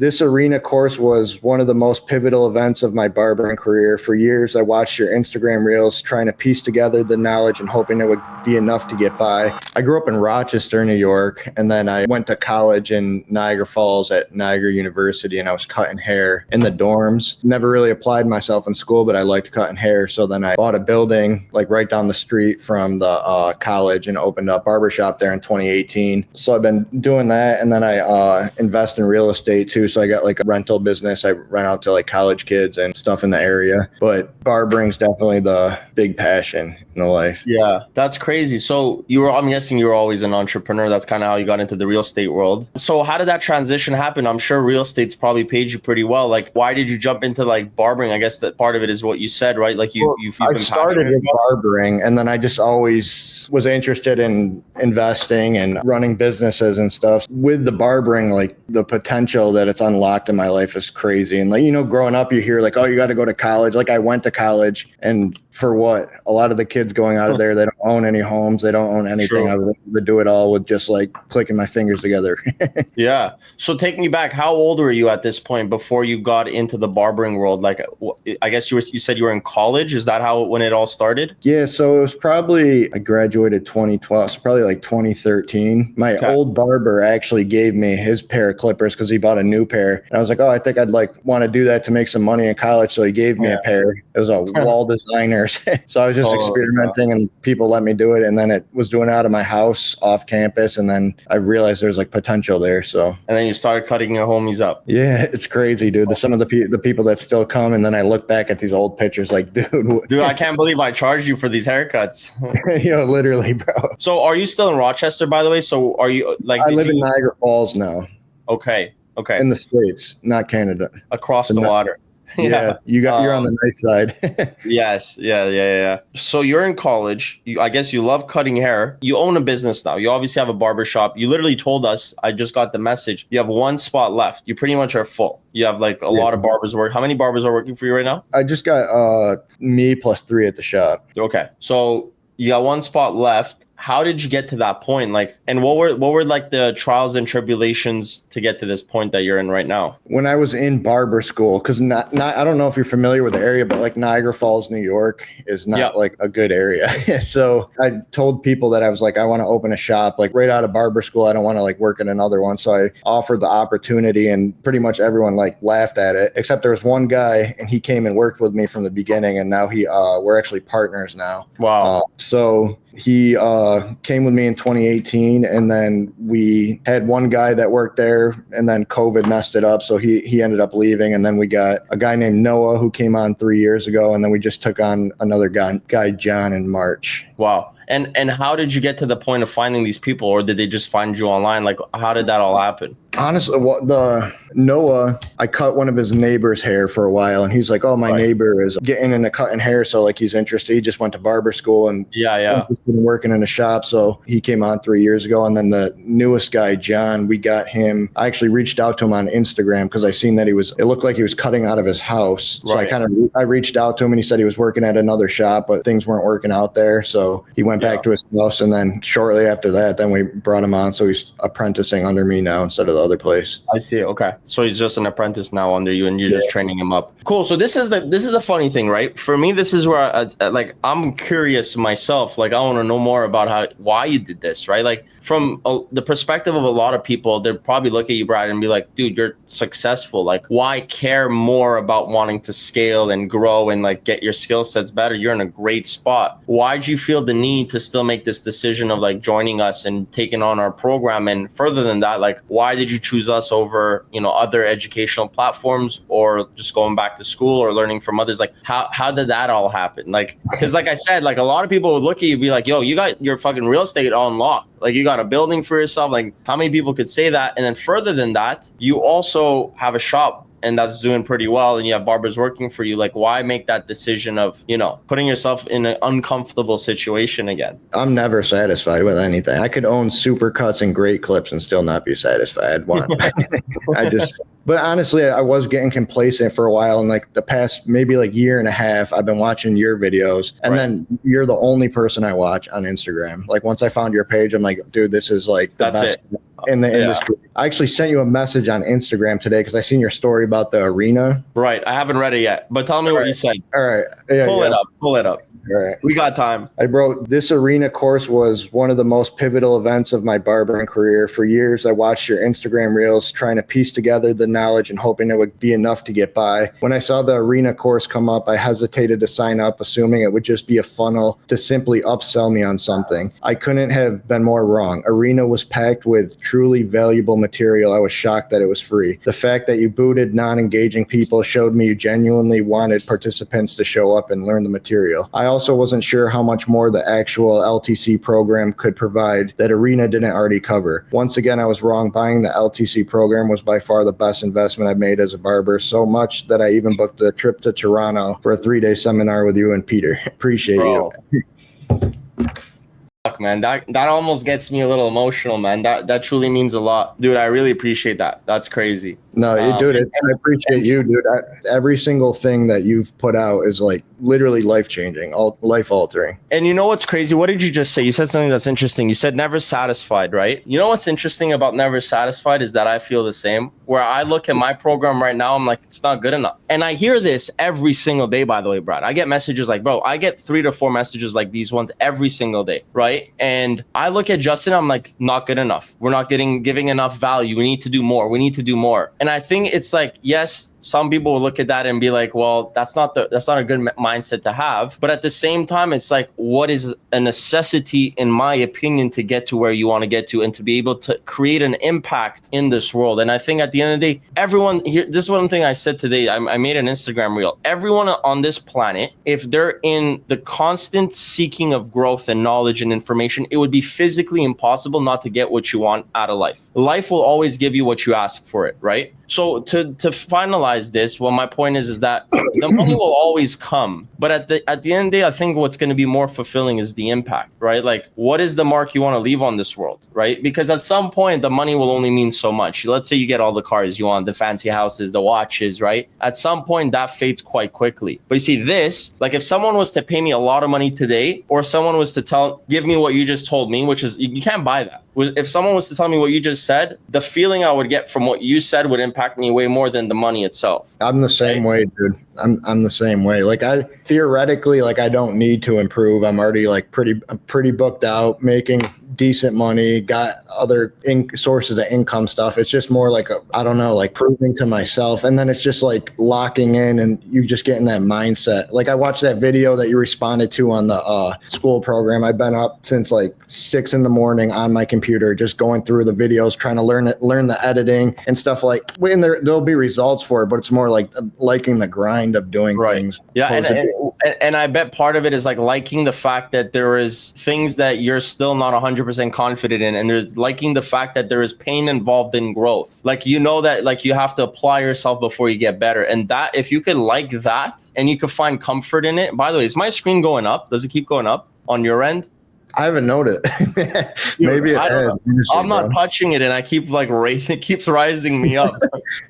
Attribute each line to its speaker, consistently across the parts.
Speaker 1: this arena course was one of the most pivotal events of my barbering career. For years, I watched your Instagram reels trying to piece together the knowledge and hoping it would be enough to get by. I grew up in Rochester, New York, and then I went to college in Niagara Falls at Niagara University, and I was cutting hair in the dorms. Never really applied myself in school, but I liked cutting hair. So then I bought a building like right down the street from the college and opened up a barbershop there in 2018. So I've been doing that, and then I invest in real estate too. So I got like a rental business. I rent out to like college kids and stuff in the area. But barbering's definitely the big passion in life.
Speaker 2: Yeah, that's crazy. So I'm guessing you were always an entrepreneur. That's kind of how you got into the real estate world. So how did that transition happen? I'm sure real estate's probably paid you pretty well. Like, why did you jump into like barbering? I guess that part of it is what you said, right? Like
Speaker 1: I started with barbering, and then I just always was interested in investing and running businesses and stuff. With the barbering, like the potential that it's unlocked in my life is crazy. And like, growing up, you hear like, oh, you got to go to college. Like I went to college, and for what? A lot of the kids going out of there, they don't own any homes. They don't own anything. I was able to do it all with just like clicking my fingers together.
Speaker 2: Yeah. So take me back. How old were you at this point before you got into the barbering world? Like, I guess you said you were in college. Is that when it all started?
Speaker 1: Yeah. So it was probably, I graduated 2012. So probably like 2013. My old barber actually gave me his pair of clippers because he bought a new pair. And I was like, oh, I think I'd like want to do that to make some money in college. So he gave me a pair. It was a wall designer. So I was just experimenting and people let me do it. And then it was doing it out of my house off campus. And then I realized there's like potential there. So,
Speaker 2: and then you started cutting your homies up.
Speaker 1: Yeah, it's crazy, dude. Some of the people that still come. And then I look back at these old pictures like, dude,
Speaker 2: I can't believe I charged you for these haircuts.
Speaker 1: Literally, bro.
Speaker 2: So are you still in Rochester, by the way? So are you like,
Speaker 1: I live in Niagara Falls now.
Speaker 2: Okay.
Speaker 1: In the States, not Canada.
Speaker 2: Across the water.
Speaker 1: Yeah, you're on the nice side.
Speaker 2: Yes. Yeah. So you're in college. I guess you love cutting hair. You own a business now. You obviously have a barbershop. You literally told us, I just got the message, you have one spot left. You pretty much are full. You have like a lot of barbers work. How many barbers are working for you right now?
Speaker 1: I just got me plus 3 at the shop.
Speaker 2: Okay. So you got one spot left. How did you get to that point? Like, and what were like the trials and tribulations to get to this point that you're in right now?
Speaker 1: When I was in barber school, because not I don't know if you're familiar with the area, but like Niagara Falls, New York is not like a good area. So I told people that I was like, I want to open a shop like right out of barber school. I don't want to like work in another one. So I offered the opportunity, and pretty much everyone like laughed at it, except there was one guy, and he came and worked with me from the beginning, and now we're actually partners now.
Speaker 2: Wow.
Speaker 1: So he came with me in 2018, and then we had one guy that worked there, and then COVID messed it up. So he ended up leaving. And then we got a guy named Noah who came on 3 years ago. And then we just took on another guy, John, in March.
Speaker 2: Wow. And how did you get to the point of finding these people, or did they just find you online? Like, how did that all happen?
Speaker 1: Honestly, Noah, I cut one of his neighbor's hair for a while, and he's like, oh, my neighbor is getting into cutting hair. So like he's interested. He just went to barber school and interested in working in a shop. So he came on 3 years ago. And then the newest guy, John, we got him. I actually reached out to him on Instagram because I seen that it looked like he was cutting out of his house. So I reached out to him, and he said he was working at another shop, but things weren't working out there. So he went back to his house. And then shortly after that, then we brought him on. So he's apprenticing under me now instead of the other place.
Speaker 2: I see. Okay. So he's just an apprentice now under you, and you're just training him up. Cool. So this is the funny thing, right? For me, this is where I'm curious myself. Like, I want to know more about why you did this, right? Like, from the perspective of a lot of people, they'll probably look at you, Brad, and be like, dude, you're successful. Like, why care more about wanting to scale and grow and like get your skill sets better? You're in a great spot. Why'd you feel the need to still make this decision of like joining us and taking on our program? And further than that, like, why did you choose us over, other educational platforms, or just going back to school or learning from others? Like, how did that all happen? Like, because like I said, like a lot of people would look at you and be like, yo, you got your fucking real estate on lock. Like, you got a building for yourself. Like, how many people could say that? And then further than that, you also have a shop, and that's doing pretty well, and you have barbers working for you. Like, why make that decision of, putting yourself in an uncomfortable situation again?
Speaker 1: I'm never satisfied with anything. I could own super cuts and great clips and still not be satisfied. But honestly, I was getting complacent for a while. And like the past maybe like year and a half, I've been watching your videos, and then you're the only person I watch on Instagram. Like, once I found your page, I'm like, dude, this is like the best. in the industry. I actually sent you a message on Instagram today because I seen your story about the arena.
Speaker 2: Right. I haven't read it yet, but tell me what you said.
Speaker 1: All right. Yeah,
Speaker 2: Pull it up. Pull it up.
Speaker 1: All right.
Speaker 2: We got time.
Speaker 1: I wrote, this arena course was one of the most pivotal events of my barbering career. For years, I watched your Instagram reels trying to piece together the knowledge and hoping it would be enough to get by. When I saw the arena course come up, I hesitated to sign up, assuming it would just be a funnel to simply upsell me on something. I couldn't have been more wrong. Arena was packed with truly valuable material. I was shocked that it was free. The fact that you booted non-engaging people showed me you genuinely wanted participants to show up and learn the material. I also wasn't sure how much more the actual LTC program could provide that Arena didn't already cover. Once again, I was wrong. Buying the LTC program was by far the best investment I've made as a barber, so much that I even booked a trip to Toronto for a 3-day seminar with you and Peter. Appreciate you.
Speaker 2: Fuck, man, that almost gets me a little emotional, man. That truly means a lot, dude. I really appreciate that. That's crazy.
Speaker 1: No, dude, I appreciate you, dude. Every single thing that you've put out is like literally life-changing, life-altering.
Speaker 2: And you know what's crazy? What did you just say? You said something that's interesting. You said never satisfied, right? You know what's interesting about never satisfied is that I feel the same. Where I look at my program right now, I'm like, it's not good enough. And I hear this every single day, by the way, Brad. I get messages like, bro, I get 3 to 4 messages like these ones every single day, right? And I look at Justin, I'm like, not good enough. We're not giving enough value. We need to do more. We need to do more. And I think it's like, yes, some people will look at that and be like, well, that's not a good mindset to have. But at the same time, it's like, what is a necessity, in my opinion, to get to where you want to get to and to be able to create an impact in this world? And I think at the end of the day, everyone here, this is one thing I said today. I made an Instagram reel. Everyone on this planet, if they're in the constant seeking of growth and knowledge and information, it would be physically impossible not to get what you want out of life. Life will always give you what you ask for it, right? So to finalize this, well, my point is that the money will always come, but at the end of the day, I think what's going to be more fulfilling is the impact, right? Like, what is the mark you want to leave on this world, right? Because at some point, the money will only mean so much. Let's say you get all the cars you want, the fancy houses, the watches, right? At some point, that fades quite quickly. But you see this, like if someone was to pay me a lot of money today, or someone was to give me what you just told me, which is, you can't buy that. If someone was to tell me what you just said, the feeling I would get from what you said would impact me way more than the money itself.
Speaker 1: I'm the same way, dude. I'm the same way. Like I theoretically, like I don't need to improve. I'm already like pretty booked out, making decent money, got other sources of income stuff. It's just more like I don't know, like proving to myself. And then it's just like locking in and you just get in that mindset. Like I watched that video that you responded to on the school program. I've been up since like 6 a.m. on my computer, just going through the videos, trying to learn the editing and stuff like, when there'll be results for it, but it's more like liking the grind of doing things.
Speaker 2: Yeah. And I bet part of it is like liking the fact that there is things that you're still not 100% confident in. And there's liking the fact that there is pain involved in growth. Like, you know, that like you have to apply yourself before you get better. And that, if you could like that and you could find comfort in it, by the way, is my screen going up? Does it keep going up on your end?
Speaker 1: I haven't noted. Maybe it has.
Speaker 2: I'm not touching it, and I keep like it keeps rising me up.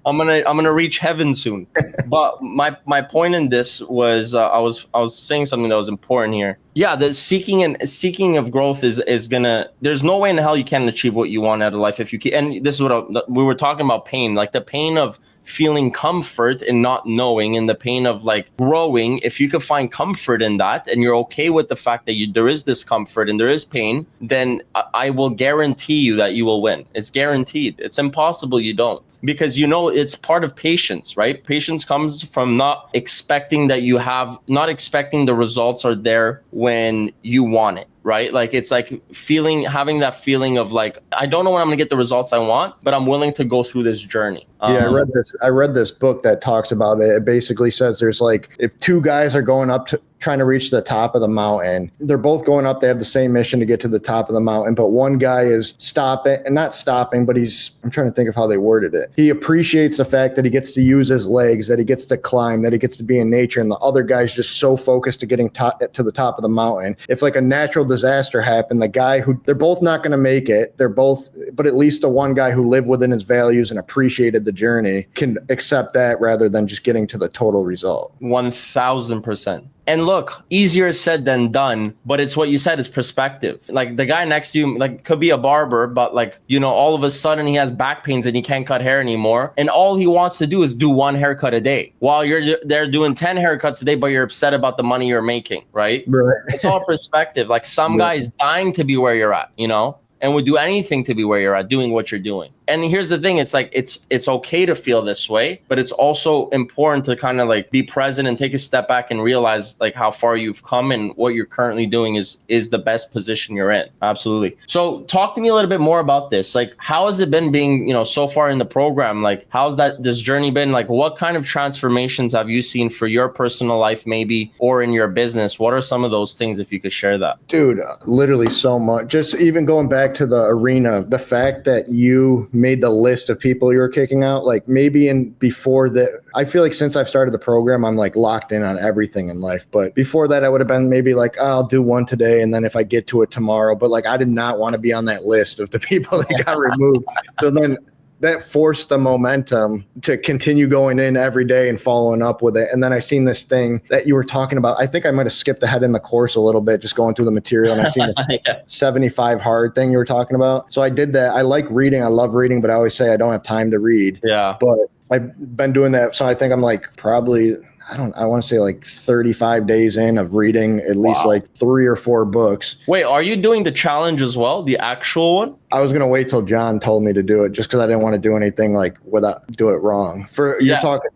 Speaker 2: I'm gonna reach heaven soon. But my point in this was I was saying something that was important here. Yeah, the seeking of growth is gonna. There's no way in hell you can achieve what you want out of life if you can. And this is what we were talking about: pain, like the pain of feeling comfort in not knowing, and the pain of like growing. If you could find comfort in that, and you're okay with the fact that there is discomfort and there is pain, then I will guarantee you that you will win. It's guaranteed. It's impossible you don't, because you know it's part of patience, right? Patience comes from not expecting the results are there when you want it. Right? Like, it's like having that feeling of like, I don't know when I'm gonna get the results I want, but I'm willing to go through this journey.
Speaker 1: Yeah, I read this book that talks about it. It basically says there's like, if 2 guys are going up to trying to reach the top of the mountain, they're both going up, they have the same mission to get to the top of the mountain, but one guy is not stopping, but I'm trying to think of how they worded it. He appreciates the fact that he gets to use his legs, that he gets to climb, that he gets to be in nature, and the other guy's just so focused to getting to the top of the mountain. If like a natural disaster happened, the guy they're both not going to make it, but at least the one guy who lived within his values and appreciated the journey can accept that rather than just getting to the total result.
Speaker 2: 1000%. And look, easier said than done, but it's what you said is perspective. Like the guy next to you, like could be a barber, but like, you know, all of a sudden he has back pains and he can't cut hair anymore. And all he wants to do is do one haircut a day while you're there doing 10 haircuts a day, but you're upset about the money you're making, right? It's all perspective. Like some guy is dying to be where you're at, you know, and would do anything to be where you're at, doing what you're doing. And here's the thing, it's like, it's okay to feel this way, but it's also important to kind of like be present and take a step back and realize like how far you've come and what you're currently doing is the best position you're in. Absolutely. So talk to me a little bit more about this. Like, how has it been being, you know, so far in the program? Like, how's this journey been? Like, what kind of transformations have you seen for your personal life maybe, or in your business? What are some of those things, if you could share that?
Speaker 1: Dude, literally so much. Just even going back to the arena, the fact that you made the list of people you were kicking out, like maybe before that, I feel like since I've started the program, I'm like locked in on everything in life. But before that, I would have been maybe like, oh, I'll do one today, and then if I get to it tomorrow. But like, I did not want to be on that list of the people that got removed. So then that forced the momentum to continue going in every day and following up with it. And then I seen this thing that you were talking about. I think I might have skipped ahead in the course a little bit, just going through the material. And I seen the 75 hard thing you were talking about. So I did that. I like reading. I love reading, but I always say I don't have time to read.
Speaker 2: Yeah.
Speaker 1: But I've been doing that. So I think I'm like probably, I want to say like 35 days in of reading at least like 3 or 4 books.
Speaker 2: Wait, are you doing the challenge as well? The actual one?
Speaker 1: I was going to wait till John told me to do it just because I didn't want to do anything like do it wrong. You're talking,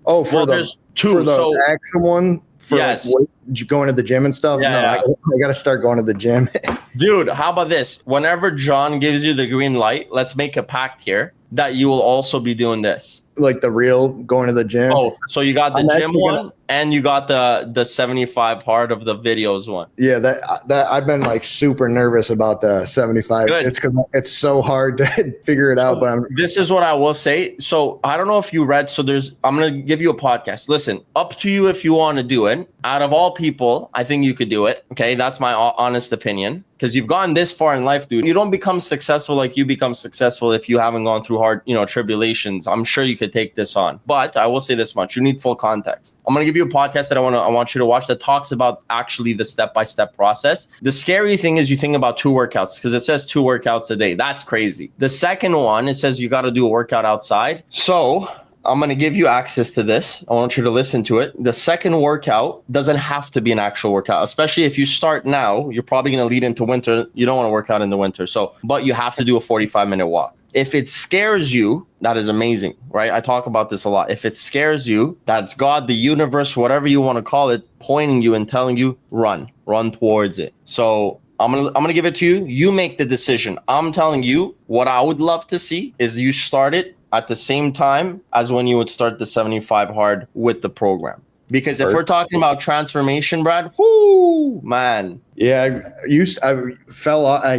Speaker 2: there's two.
Speaker 1: For the actual one, for
Speaker 2: yes.
Speaker 1: like going to the gym and stuff. I got to start going to the gym.
Speaker 2: Dude, how about this? Whenever John gives you the green light, let's make a pact here that you will also be doing this.
Speaker 1: Like the real going to the gym.
Speaker 2: Oh, so you got the gym one and you got the 75 hard of the videos one.
Speaker 1: Yeah, that I've been like super nervous about the 75.
Speaker 2: Good.
Speaker 1: It's because it's so hard to figure it out. But
Speaker 2: this is what I will say. So I don't know if you read. So I'm gonna give you a podcast. Listen, up to you if you want to do it. Out of all people, I think you could do it. Okay, that's my honest opinion. Because you've gone this far in life, dude. You don't become successful like you become successful if you haven't gone through hard, tribulations. I'm sure you could take this on. But I will say this much. You need full context. I'm going to give you a podcast that I want you to watch that talks about actually the step-by-step process. The scary thing is you think about 2 workouts because it says 2 workouts a day. That's crazy. The second one, it says you got to do a workout outside. So I'm going to give you access to this. I want you to listen to it. The second workout doesn't have to be an actual workout, especially if you start now. You're probably going to lead into winter. You don't want to work out in the winter. But you have to do a 45-minute walk. If it scares you, that is amazing, right? I talk about this a lot. If it scares you, that's God, the universe, whatever you want to call it, pointing you and telling you, run towards it. So I'm gonna give it to you. You make the decision. I'm telling you, what I would love to see is you start it at the same time as when you would start the 75 hard with the program. Because if we're talking about transformation, Brad, whoo, man.
Speaker 1: Yeah, I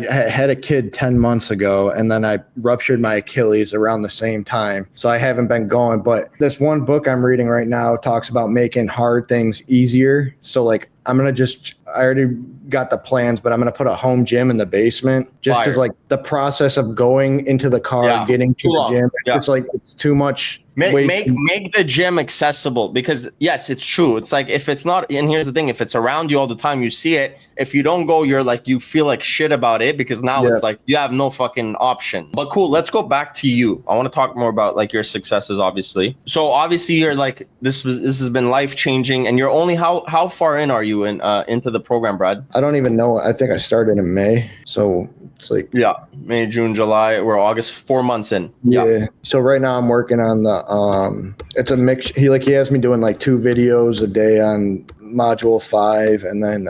Speaker 1: had a kid 10 months ago, and then I ruptured my Achilles around the same time. So I haven't been going. But this one book I'm reading right now talks about making hard things easier. So like, I already got the plans, but I'm going to put a home gym in the basement just because like the process of going into the car, getting to the gym, it's like, it's too much.
Speaker 2: Make the gym accessible because yes, it's true. It's like if it's not, and here's the thing, if it's around you all the time, you see it. If you don't go, you're like, you feel like shit about it because now it's like you have no fucking option. But cool, let's go back to you. I want to talk more about like your successes, obviously. So obviously you're like, this has been life changing, and you're only how far in are you into the program, Brad?
Speaker 1: I don't even know. I think I started in May, so it's like
Speaker 2: May, June, July. We're August, 4 months in.
Speaker 1: Yeah. So right now I'm working on the it's a mix. He has me doing like 2 videos a day on module 5 and then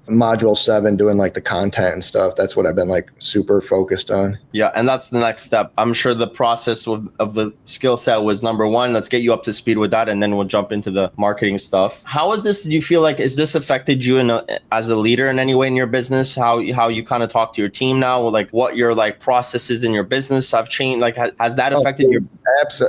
Speaker 1: module 7 doing like the content and stuff. That's what I've been like super focused on. Yeah,
Speaker 2: and that's the next step. I'm sure the process of the skill set was number 1. Let's get you up to speed with that, and then we'll jump into the marketing stuff. How is this? Do you feel like, is this affected you as a leader in any way in your business? How you kind of talk to your team now? Like what your like processes in your business have changed? Like has that affected your?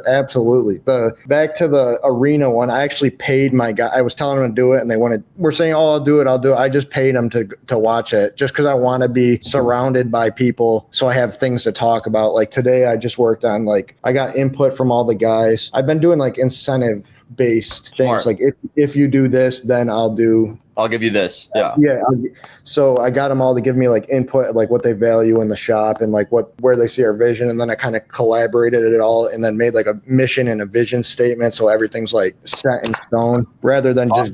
Speaker 1: Absolutely. Back to the arena one, I actually paid my guy. I was telling him to do it, and we're saying, oh, I'll do it. I just paid him to watch it just because I want to be surrounded by people so I have things to talk about. Like today I just worked on I got input from all the guys. I've been doing like incentive based things. Like if you do this, then I'll do
Speaker 2: I'll give you this. Yeah.
Speaker 1: Yeah. So I got them all to give me like input, like what they value in the shop and like where they see our vision. And then I kind of collaborated it all and then made like a mission and a vision statement. So everything's like set in stone rather than just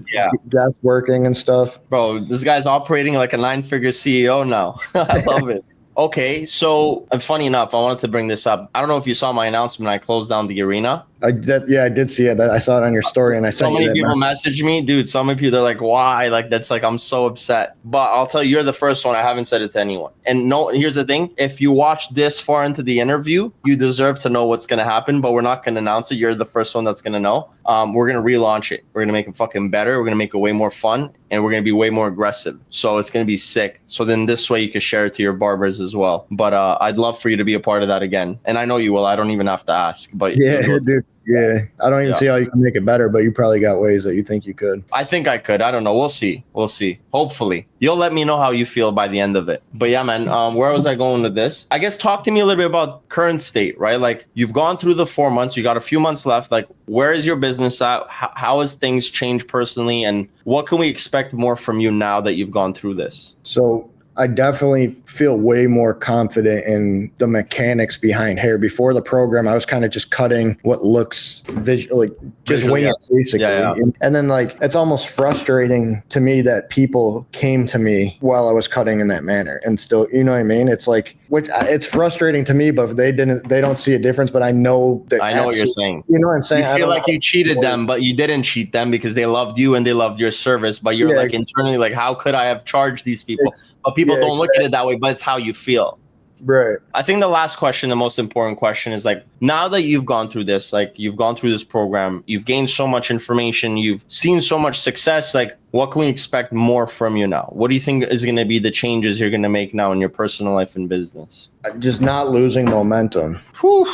Speaker 1: desk working and stuff.
Speaker 2: Bro, this guy's operating like a 9-figure CEO now. I love it. Okay, so funny enough, I wanted to bring this up. I don't know if you saw my announcement. I closed down the arena.
Speaker 1: I did see it. I saw it on your story, and I
Speaker 2: so many people message me, dude. So many people, they're like, "Why?" Like that's like I'm so upset. But I'll tell you, you're the first one. I haven't said it to anyone. And no, here's the thing: if you watch this far into the interview, you deserve to know what's gonna happen. But we're not gonna announce it. You're the first one that's gonna know. We're gonna relaunch it. We're gonna make it fucking better. We're gonna make it way more fun, and we're gonna be way more aggressive. So it's gonna be sick. So then this way you can share it to your barbers as well. But I'd love for you to be a part of that again, and I know you will. I don't even have to ask. But
Speaker 1: yeah, dude. Yeah, I don't even see how you can make it better, but you probably got ways that you think you could.
Speaker 2: I think I could. I don't know. We'll see. We'll see. Hopefully. You'll let me know how you feel by the end of it. But yeah, man, where was I going with this? I guess talk to me a little bit about current state, right? Like you've gone through the 4 months, you got a few months left. Like where is your business at? How has things changed personally? And what can we expect more from you now that you've gone through this?
Speaker 1: So I definitely feel way more confident in the mechanics behind hair. Before the program, I was kind of just cutting what looks like just wing it basically. Yeah. And then like, it's almost frustrating to me that people came to me while I was cutting in that manner and still, you know what I mean? It's like, which it's frustrating to me, but they don't see a difference, but I know that.
Speaker 2: I know what you're saying.
Speaker 1: You know what I'm saying?
Speaker 2: You feel like you cheated them, but you didn't cheat them because they loved you and they loved your service. But you're like internally like, how could I have charged these people? But people don't look at it that way, but it's how you feel.
Speaker 1: Right.
Speaker 2: I think the last question, the most important question is like, now that you've gone through this, like you've gone through this program, you've gained so much information, you've seen so much success, like what can we expect more from you now? What do you think is going to be the changes you're going to make now in your personal life and business?
Speaker 1: Just not losing momentum.
Speaker 2: Whew.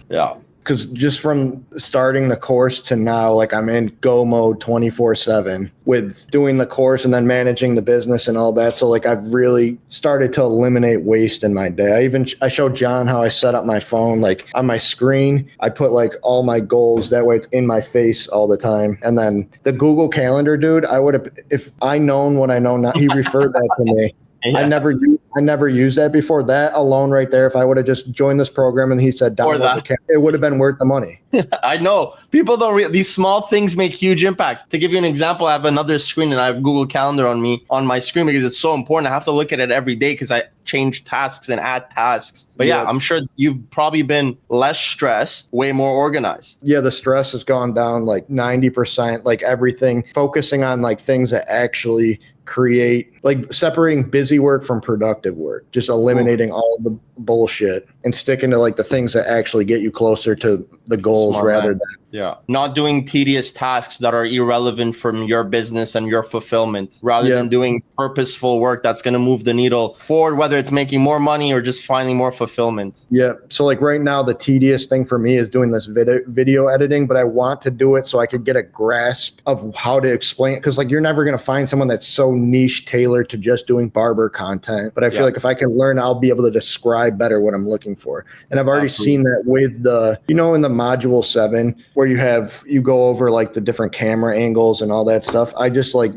Speaker 2: Yeah.
Speaker 1: Because just from starting the course to now, like I'm in go mode 24/7 with doing the course and then managing the business and all that. So like I've really started to eliminate waste in my day. I showed John how I set up my phone, like on my screen, I put like all my goals. That way it's in my face all the time. And then the Google Calendar, dude, I would have, if I known what I know now, he referred that to me. Yeah. I never used that before. That alone right there, if I would have just joined this program and he said download it would have been worth the money.
Speaker 2: I know. People don't these small things make huge impacts. To give you an example, I have another screen and I have Google Calendar on my screen because it's so important. I have to look at it every day because I change tasks and add tasks. But yeah, I'm sure you've probably been less stressed, way more organized.
Speaker 1: Yeah, the stress has gone down like 90%, like everything, focusing on like things that actually create, like separating busy work from productive work, just eliminating all the bullshit and sticking to like the things that actually get you closer to the goals rather than
Speaker 2: not doing tedious tasks that are irrelevant from your business and your fulfillment, rather than doing purposeful work that's going to move the needle forward, whether it's making more money or just finding more fulfillment.
Speaker 1: Yeah. So like right now, the tedious thing for me is doing this video editing, but I want to do it so I could get a grasp of how to explain it. Cause like you're never going to find someone that's so niche tailored to just doing barber content. But I feel like if I can learn, I'll be able to describe better what I'm looking for. And I've already seen that with the, you know, in the module 7 where you go over like the different camera angles and all that stuff. I just like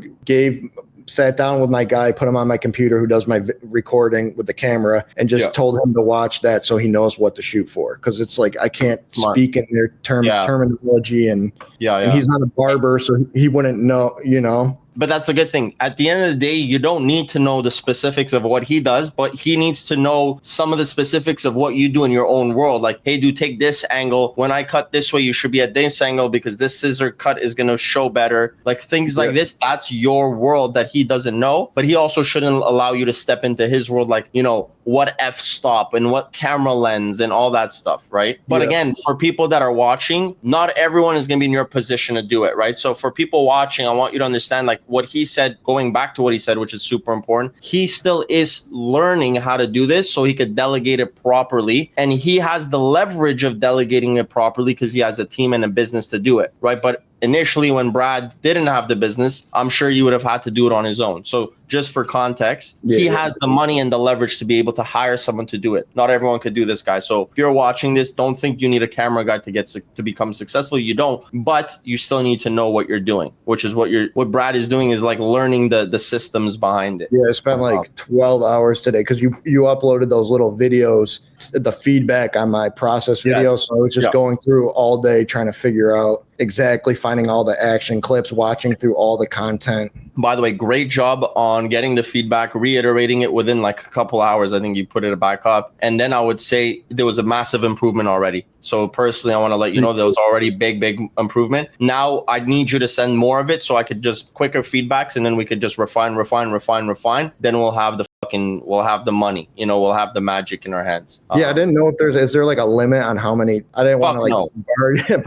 Speaker 1: sat down with my guy, put him on my computer who does my recording with the camera and just told him to watch that so he knows what to shoot for. Cause it's like, I can't speak in their terminology and he's not a barber, so he wouldn't know, you know.
Speaker 2: But that's a good thing. At the end of the day, you don't need to know the specifics of what he does, but he needs to know some of the specifics of what you do in your own world. Like, hey, dude, take this angle. When I cut this way, you should be at this angle because this scissor cut is going to show better. Like things like this, that's your world that he doesn't know, but he also shouldn't allow you to step into his world. Like, you know, what f-stop and what camera lens and all that stuff, right? But again, for people that are watching, not everyone is going to be in your position to do it, right? So for people watching, I want you to understand like what he said, going back to what he said, which is super important. He still is learning how to do this so he could delegate it properly. And he has the leverage of delegating it properly because he has a team and a business to do it, right? But initially when Brad didn't have the business, I'm sure you would have had to do it on his own. So just for context, he has the money and the leverage to be able to hire someone to do it. Not everyone could do this, guys. So if you're watching this, don't think you need a camera guy to become successful. You don't, but you still need to know what you're doing, which is what Brad is doing, is like learning the systems behind it.
Speaker 1: Yeah, I spent like 12 hours today because you uploaded those little videos, the feedback on my process videos. So I was just going through all day trying to figure out exactly, finding all the action clips, watching through all the content.
Speaker 2: By the way, great job on getting the feedback, reiterating it within like a couple hours. I think you put it back up. And then I would say there was a massive improvement already. So personally, I want to let you know there was already big improvement. Now I need you to send more of it so I could just quicker feedbacks, and then we could just refine. Then we'll have the money, we'll have the magic in our hands.
Speaker 1: Yeah, I didn't know if is there like a limit on how many? I didn't want to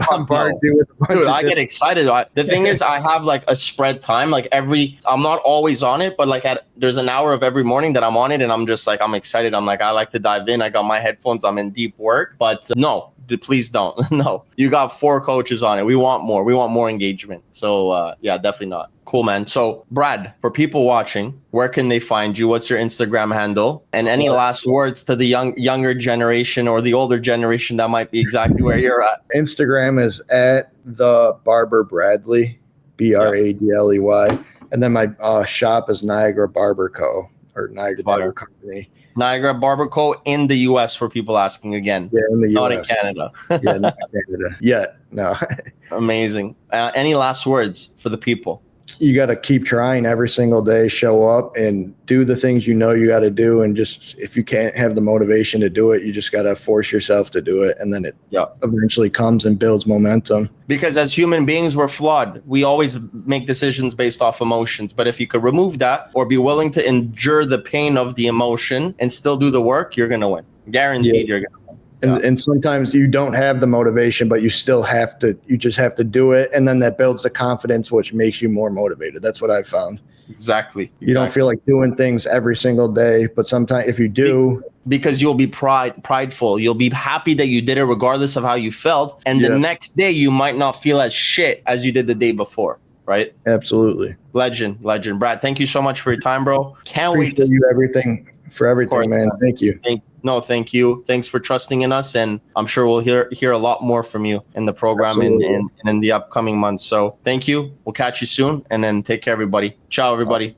Speaker 1: bombard you with a bunch.
Speaker 2: Dude, I get excited. The thing is, I have like a spread time. Like I'm not always on it, but like there's an hour of every morning that I'm on it, and I'm just like, I'm excited. I'm like, I like to dive in. I got my headphones. I'm in deep work, but no. Please don't. No, you got 4 coaches on it. We want more. We want more engagement. So yeah, definitely not. Cool, man. So Brad, for people watching, where can they find you? What's your Instagram handle? And any last words to the younger generation or the older generation that might be exactly where you're at?
Speaker 1: Instagram is at the Barber Bradley, Bradley. And then my shop is Niagara Barber Co. or Niagara Barber Company.
Speaker 2: Niagara Barber Co. in the U.S. for people asking again.
Speaker 1: Yeah, in the
Speaker 2: not
Speaker 1: U.S.
Speaker 2: in Canada.
Speaker 1: Yeah, not in Canada. Yet, no.
Speaker 2: Amazing. Any last words for the people?
Speaker 1: You got to keep trying every single day, show up and do the things you know you got to do. And just, if you can't have the motivation to do it, you just got to force yourself to do it. And then it eventually comes and builds momentum.
Speaker 2: Because as human beings, we're flawed. We always make decisions based off emotions. But if you could remove that or be willing to endure the pain of the emotion and still do the work, you're going to win. Guaranteed you're going to win.
Speaker 1: And sometimes you don't have the motivation, but you just have to do it. And then that builds the confidence, which makes you more motivated. That's what I've found.
Speaker 2: Exactly.
Speaker 1: You don't feel like doing things every single day, but sometimes if you do.
Speaker 2: Because you'll be prideful. You'll be happy that you did it regardless of how you felt. And the next day you might not feel as shit as you did the day before. Right?
Speaker 1: Absolutely.
Speaker 2: Legend. Brad, thank you so much for your time, bro. Can't wait
Speaker 1: to see everything, man. Thank you.
Speaker 2: Thank you. Thanks for trusting in us. And I'm sure we'll hear a lot more from you in the program and in the upcoming months. So thank you. We'll catch you soon. And then take care, everybody. Ciao, everybody.